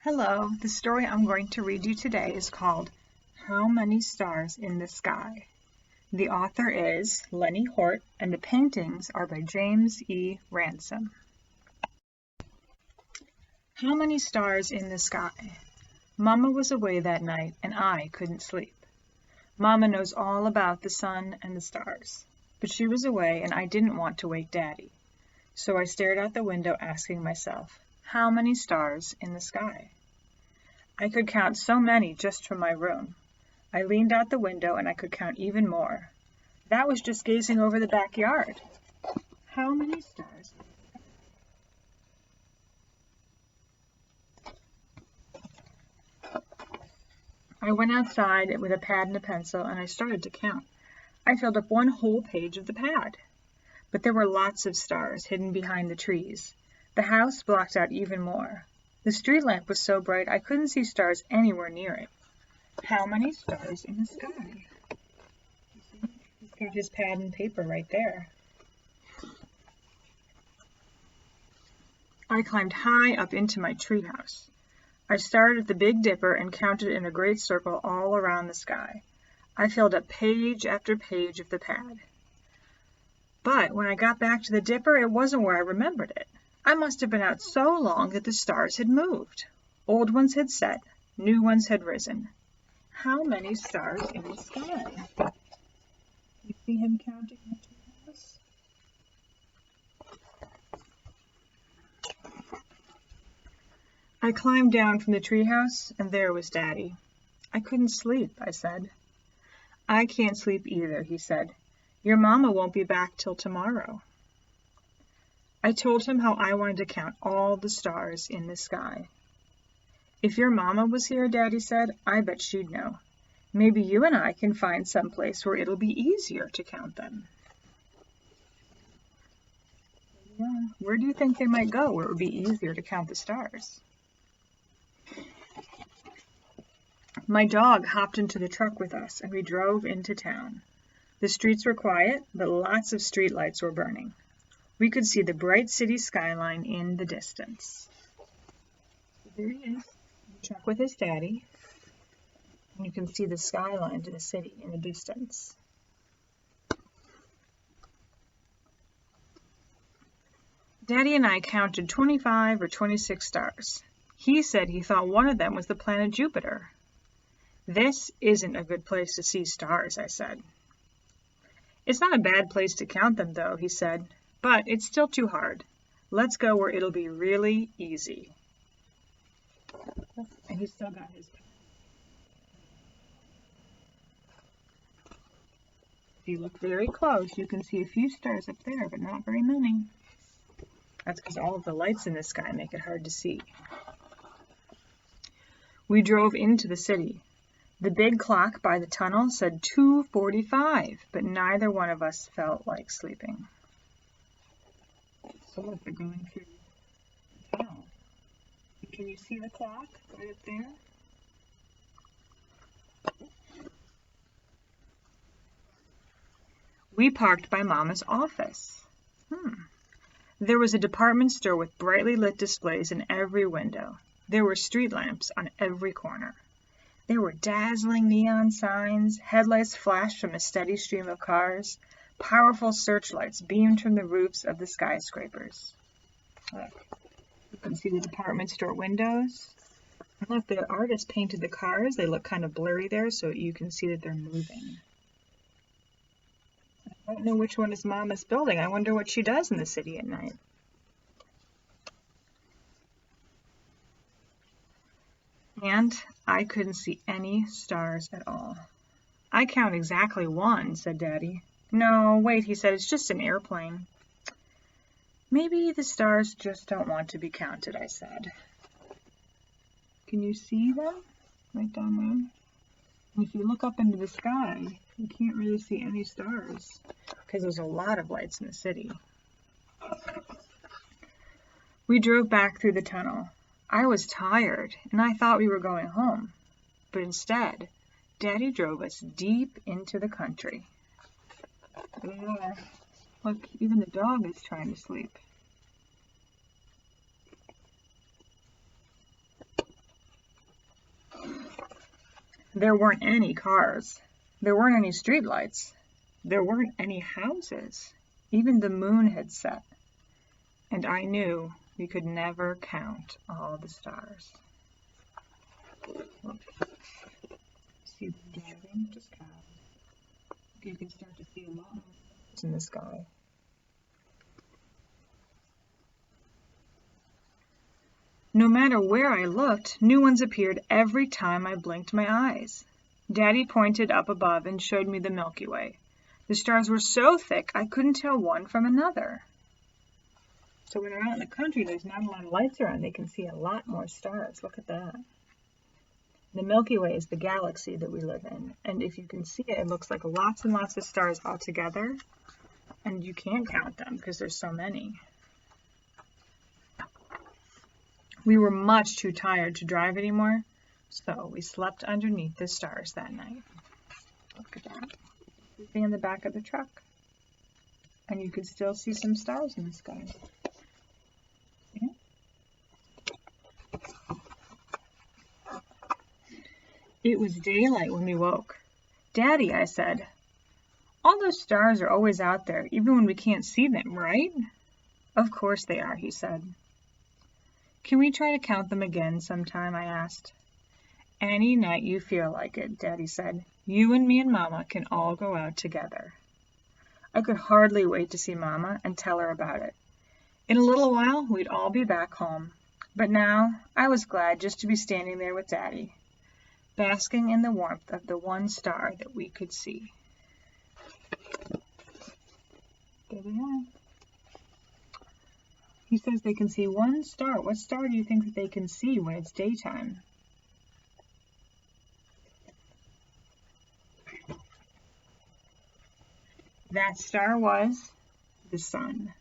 Hello, the story I'm going to read you today is called How Many Stars in the Sky? The author is Lenny Hort, and the paintings are by James E Ransome. How many stars in the sky? Mama was away that night, and I couldn't sleep. Mama knows all about the sun and the stars, but she was away, and I didn't want to wake Daddy. So I stared out the window asking myself, how many stars in the sky? I could count so many just from my room. I leaned out the window and I could count even more. That was just gazing over the backyard. How many stars? I went outside with a pad and a pencil and I started to count. I filled up one whole page of the pad. But there were lots of stars hidden behind the trees. The house blocked out even more. The street lamp was so bright I couldn't see stars anywhere near it. How many stars in the sky? He's got his pad and paper right there. I climbed high up into my treehouse. I started at the Big Dipper and counted in a great circle all around the sky. I filled up page after page of the pad. But when I got back to the Dipper, it wasn't where I remembered it. I must have been out so long that the stars had moved. Old ones had set, new ones had risen. How many stars in the sky? You see him counting in the treehouse? I climbed down from the treehouse, and there was Daddy. I couldn't sleep, I said. I can't sleep either, he said. Your mama won't be back till tomorrow. I told him how I wanted to count all the stars in the sky. If your mama was here, Daddy said, I bet she'd know. Maybe you and I can find some place where it'll be easier to count them. Yeah, where do you think they might go where it would be easier to count the stars? My dog hopped into the truck with us and we drove into town. The streets were quiet, but lots of streetlights were burning. We could see the bright city skyline in the distance. There he is, the truck with his daddy. And you can see the skyline to the city in the distance. Daddy and I counted 25 or 26 stars. He said he thought one of them was the planet Jupiter. This isn't a good place to see stars, I said. It's not a bad place to count them, though, he said, but it's still too hard. Let's go where it'll be really easy. And he's still got his pen. If you look very close, you can see a few stars up there, but not very many. That's because all of the lights in the sky make it hard to see. We drove into the city. The big clock by the tunnel said 2:45, but neither one of us felt like sleeping. So look, they're going through the tunnel. Can you see the clock right up there? We parked by Mama's office. There was a department store with brightly lit displays in every window. There were street lamps on every corner. There were dazzling neon signs, headlights flashed from a steady stream of cars, powerful searchlights beamed from the roofs of the skyscrapers. Look, you can see the department store windows. And look, the artist painted the cars. They look kind of blurry there, so you can see that they're moving. I don't know which one is Mama's building. I wonder what she does in the city at night. And I couldn't see any stars at all. I count exactly one, said Daddy. No, wait, he said, it's just an airplane. Maybe the stars just don't want to be counted, I said. Can you see them? Right down there? And if you look up into the sky, you can't really see any stars because there's a lot of lights in the city. We drove back through the tunnel. I was tired, and I thought we were going home. But instead, Daddy drove us deep into the country. Yeah, look, even the dog is trying to sleep. There weren't any cars. There weren't any streetlights. There weren't any houses. Even the moon had set. And I knew we could never count all the stars. See the driving? Just clouds. You can start to see a lot more stars in the sky. No matter where I looked, new ones appeared every time I blinked my eyes. Daddy pointed up above and showed me the Milky Way. The stars were so thick I couldn't tell one from another. So when they're out in the country, there's not a lot of lights around. They can see a lot more stars. Look at that. The Milky Way is the galaxy that we live in. And if you can see it, it looks like lots and lots of stars all together. And you can't count them because there's so many. We were much too tired to drive anymore, so we slept underneath the stars that night. Look at that. Sleeping in the back of the truck. And you could still see some stars in the sky. Yeah. It was daylight when we woke. Daddy, I said, all those stars are always out there, even when we can't see them, right? Of course they are, he said. Can we try to count them again sometime, I asked. Any night you feel like it, Daddy said. You and me and Mama can all go out together. I could hardly wait to see Mama and tell her about it. In a little while, we'd all be back home. But now, I was glad just to be standing there with Daddy, basking in the warmth of the one star that we could see. There they are. He says they can see one star. What star do you think that they can see when it's daytime? That star was the sun.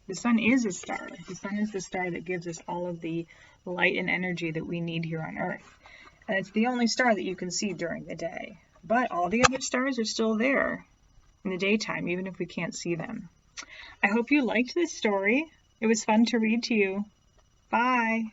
The sun is a star. The sun is the star that gives us all of the light and energy that we need here on Earth. And it's the only star that you can see during the day. But all the other stars are still there in the daytime, even if we can't see them. I hope you liked this story. It was fun to read to you. Bye.